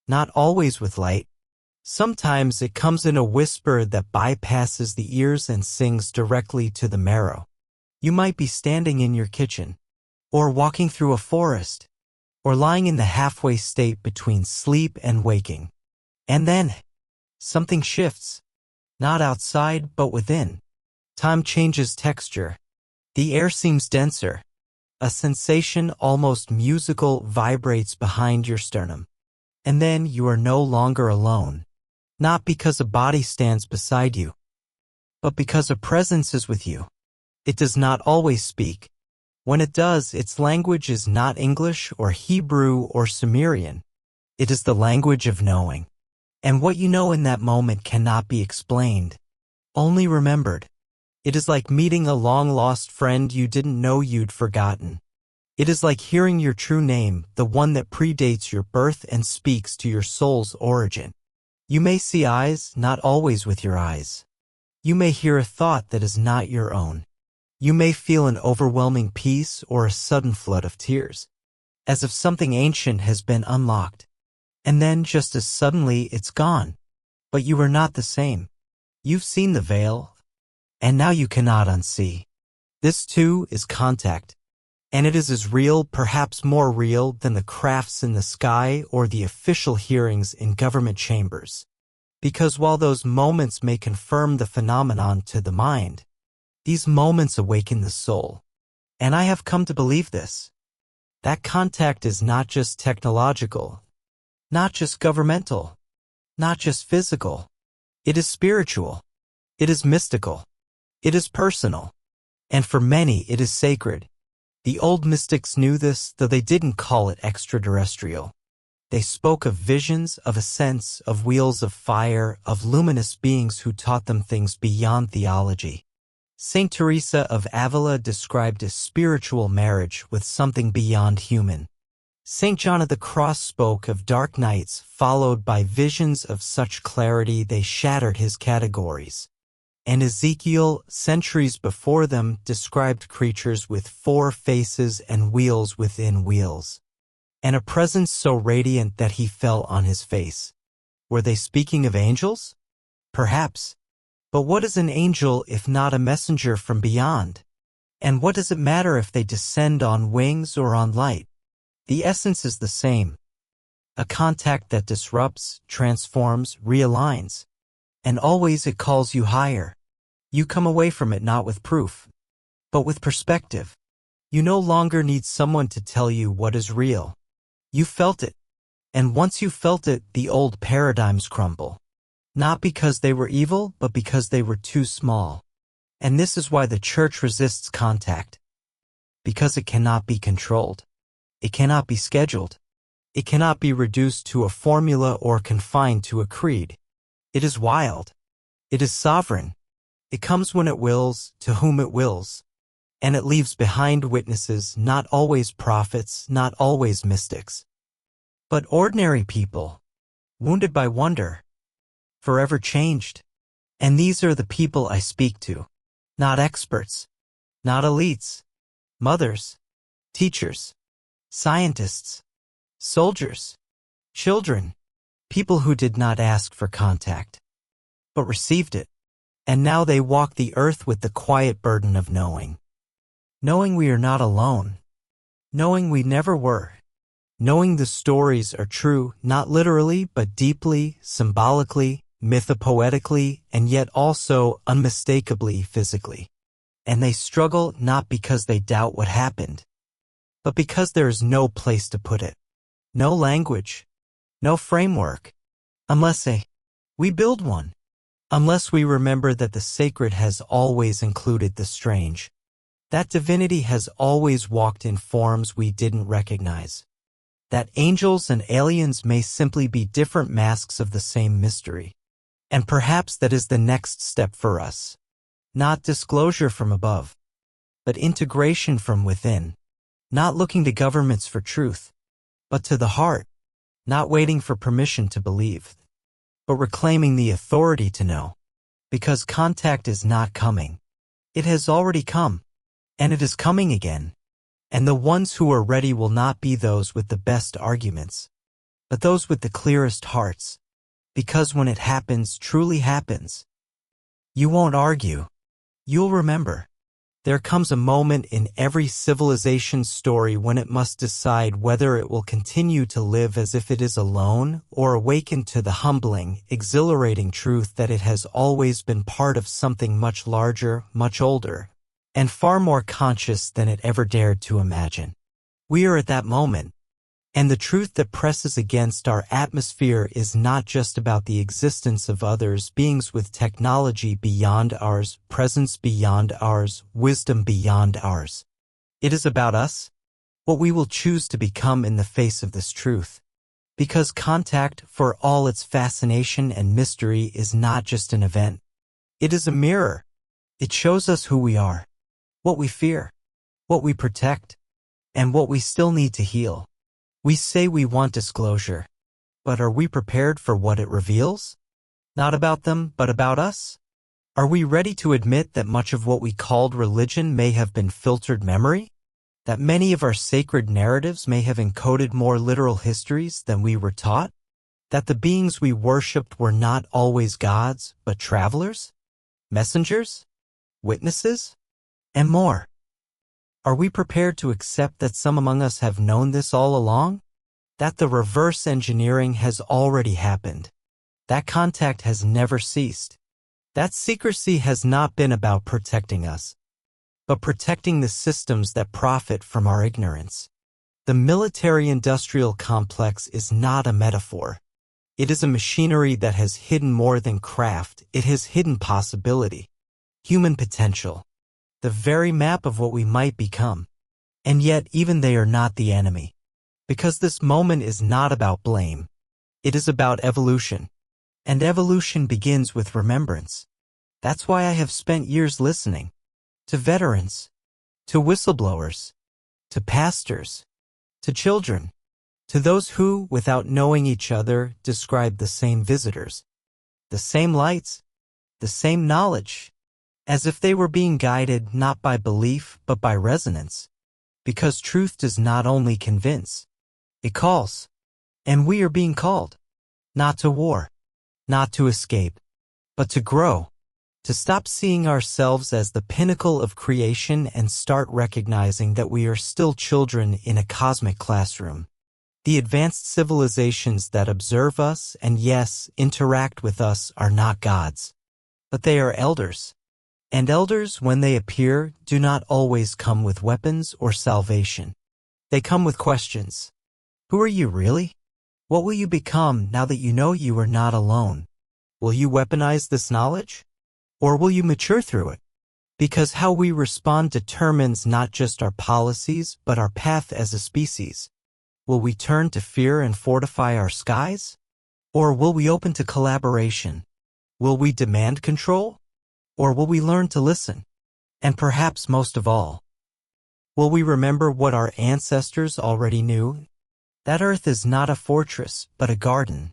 not always with light. Sometimes it comes in a whisper that bypasses the ears and sings directly to the marrow. You might be standing in your kitchen, or walking through a forest, or lying in the halfway state between sleep and waking. And then, something shifts. Not outside, but within. Time changes texture. The air seems denser. A sensation almost musical vibrates behind your sternum. And then you are no longer alone. Not because a body stands beside you, but because a presence is with you. It does not always speak. When it does, its language is not English or Hebrew or Sumerian. It is the language of knowing. And what you know in that moment cannot be explained, only remembered. It is like meeting a long-lost friend you didn't know you'd forgotten. It is like hearing your true name, the one that predates your birth and speaks to your soul's origin. You may see eyes, not always with your eyes. You may hear a thought that is not your own. You may feel an overwhelming peace or a sudden flood of tears, as if something ancient has been unlocked. And then just as suddenly it's gone. But you are not the same. You've seen the veil, and now you cannot unsee. This too is contact. And it is as real, perhaps more real, than the crafts in the sky or the official hearings in government chambers. Because while those moments may confirm the phenomenon to the mind, these moments awaken the soul. And I have come to believe this. That contact is not just technological, not just governmental, not just physical. It is spiritual. It is mystical. It is personal. And for many, it is sacred. The old mystics knew this, though they didn't call it extraterrestrial. They spoke of visions, of a sense, of wheels of fire, of luminous beings who taught them things beyond theology. Saint Teresa of Avila described a spiritual marriage with something beyond human. Saint John of the Cross spoke of dark nights followed by visions of such clarity they shattered his categories. And Ezekiel, centuries before them, described creatures with 4 faces and wheels within wheels, and a presence so radiant that he fell on his face. Were they speaking of angels? Perhaps. But what is an angel if not a messenger from beyond? And what does it matter if they descend on wings or on light? The essence is the same. A contact that disrupts, transforms, realigns. And always it calls you higher. You come away from it not with proof, but with perspective. You no longer need someone to tell you what is real. You felt it. And once you felt it, the old paradigms crumble. Not because they were evil, but because they were too small. And this is why the church resists contact. Because it cannot be controlled. It cannot be scheduled. It cannot be reduced to a formula or confined to a creed. It is wild. It is sovereign. It comes when it wills, to whom it wills. And it leaves behind witnesses, not always prophets, not always mystics, but ordinary people, wounded by wonder, forever changed. And these are the people I speak to. Not experts, not elites, mothers, teachers, scientists, soldiers, children, people who did not ask for contact, but received it. And now they walk the earth with the quiet burden of knowing. Knowing we are not alone. Knowing we never were. Knowing the stories are true, not literally, but deeply, symbolically, mythopoetically, and yet also unmistakably physically. And they struggle not because they doubt what happened, but because there is no place to put it. No language. No framework. Unless we build one. Unless we remember that the sacred has always included the strange. That divinity has always walked in forms we didn't recognize. That angels and aliens may simply be different masks of the same mystery. And perhaps that is the next step for us. Not disclosure from above, but integration from within. Not looking to governments for truth, but to the heart. Not waiting for permission to believe, but reclaiming the authority to know. Because contact is not coming. It has already come. And it is coming again. And the ones who are ready will not be those with the best arguments, but those with the clearest hearts. Because when it happens, truly happens, you won't argue. You'll remember. There comes a moment in every civilization's story when it must decide whether it will continue to live as if it is alone or awaken to the humbling, exhilarating truth that it has always been part of something much larger, much older, and far more conscious than it ever dared to imagine. We are at that moment, and the truth that presses against our atmosphere is not just about the existence of others, beings with technology beyond ours, presence beyond ours, wisdom beyond ours. It is about us, what we will choose to become in the face of this truth. Because contact, for all its fascination and mystery, is not just an event. It is a mirror. It shows us who we are, what we fear, what we protect, and what we still need to heal. We say we want disclosure, but are we prepared for what it reveals? Not about them, but about us? Are we ready to admit that much of what we called religion may have been filtered memory? That many of our sacred narratives may have encoded more literal histories than we were taught? That the beings we worshipped were not always gods, but travelers? Messengers? Witnesses? And more. Are we prepared to accept that some among us have known this all along? That the reverse engineering has already happened? That contact has never ceased? That secrecy has not been about protecting us, but protecting the systems that profit from our ignorance. The military-industrial complex is not a metaphor. It is a machinery that has hidden more than craft. It has hidden possibility, human potential, the very map of what we might become. And yet even they are not the enemy. Because this moment is not about blame. It is about evolution. And evolution begins with remembrance. That's why I have spent years listening to veterans, to whistleblowers, to pastors, to children, to those who, without knowing each other, describe the same visitors, the same lights, the same knowledge, as if they were being guided not by belief but by resonance. Because truth does not only convince, it calls. And we are being called, not to war, not to escape, but to grow, to stop seeing ourselves as the pinnacle of creation and start recognizing that we are still children in a cosmic classroom. The advanced civilizations that observe us and, yes, interact with us are not gods, but they are elders. And elders, when they appear, do not always come with weapons or salvation. They come with questions. Who are you really? What will you become now that you know you are not alone? Will you weaponize this knowledge? Or will you mature through it? Because how we respond determines not just our policies, but our path as a species. Will we turn to fear and fortify our skies? Or will we open to collaboration? Will we demand control? Or will we learn to listen? And perhaps most of all, will we remember what our ancestors already knew? That Earth is not a fortress, but a garden.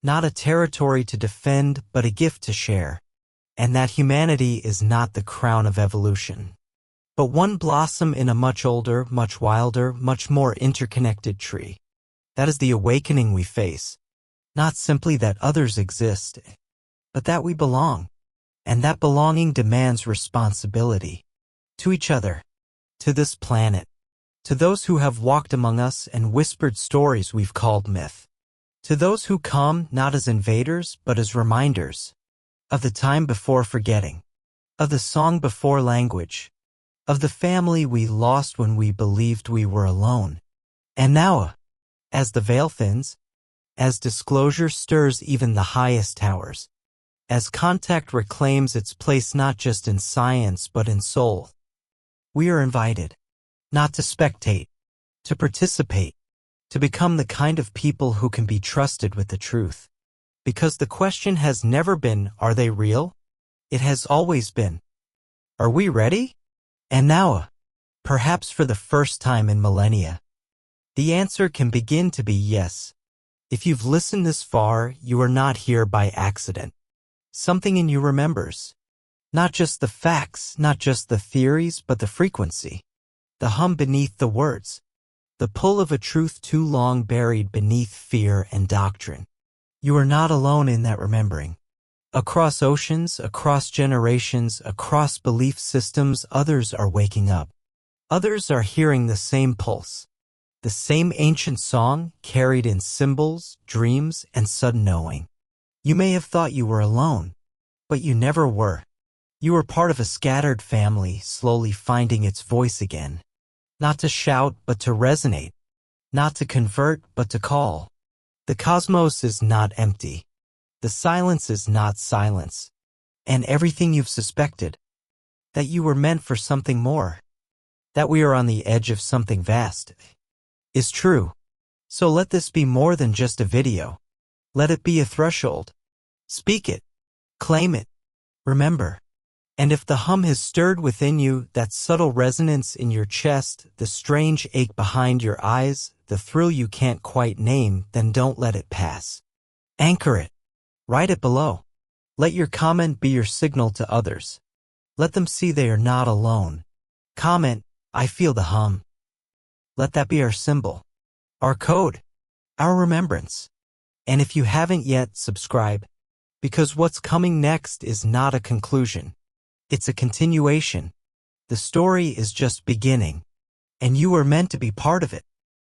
Not a territory to defend, but a gift to share. And that humanity is not the crown of evolution, but one blossom in a much older, much wilder, much more interconnected tree. That is the awakening we face. Not simply that others exist, but that we belong. And that belonging demands responsibility. To each other, to this planet, to those who have walked among us and whispered stories we've called myth. To those who come not as invaders but as reminders of the time before forgetting, of the song before language, of the family we lost when we believed we were alone. And now, as the veil thins, as disclosure stirs even the highest towers, as contact reclaims its place not just in science but in soul, we are invited, not to spectate, to participate, to become the kind of people who can be trusted with the truth. Because the question has never been, are they real? It has always been, are we ready? And now, perhaps for the first time in millennia, the answer can begin to be yes. If you've listened this far, you are not here by accident. Something in you remembers. Not just the facts, not just the theories, but the frequency. The hum beneath the words. The pull of a truth too long buried beneath fear and doctrine. You are not alone in that remembering. Across oceans, across generations, across belief systems, others are waking up. Others are hearing the same pulse. The same ancient song carried in symbols, dreams, and sudden knowing. You may have thought you were alone, but you never were. You were part of a scattered family, slowly finding its voice again. Not to shout, but to resonate. Not to convert, but to call. The cosmos is not empty. The silence is not silence. And everything you've suspected, that you were meant for something more, that we are on the edge of something vast, is true. So let this be more than just a video. Let it be a threshold. Speak it. Claim it. Remember. And if the hum has stirred within you, that subtle resonance in your chest, the strange ache behind your eyes, the thrill you can't quite name, then don't let it pass. Anchor it. Write it below. Let your comment be your signal to others. Let them see they are not alone. Comment, I feel the hum. Let that be our symbol, our code, our remembrance. And if you haven't yet, subscribe, because what's coming next is not a conclusion. It's a continuation. The story is just beginning, and you are meant to be part of it.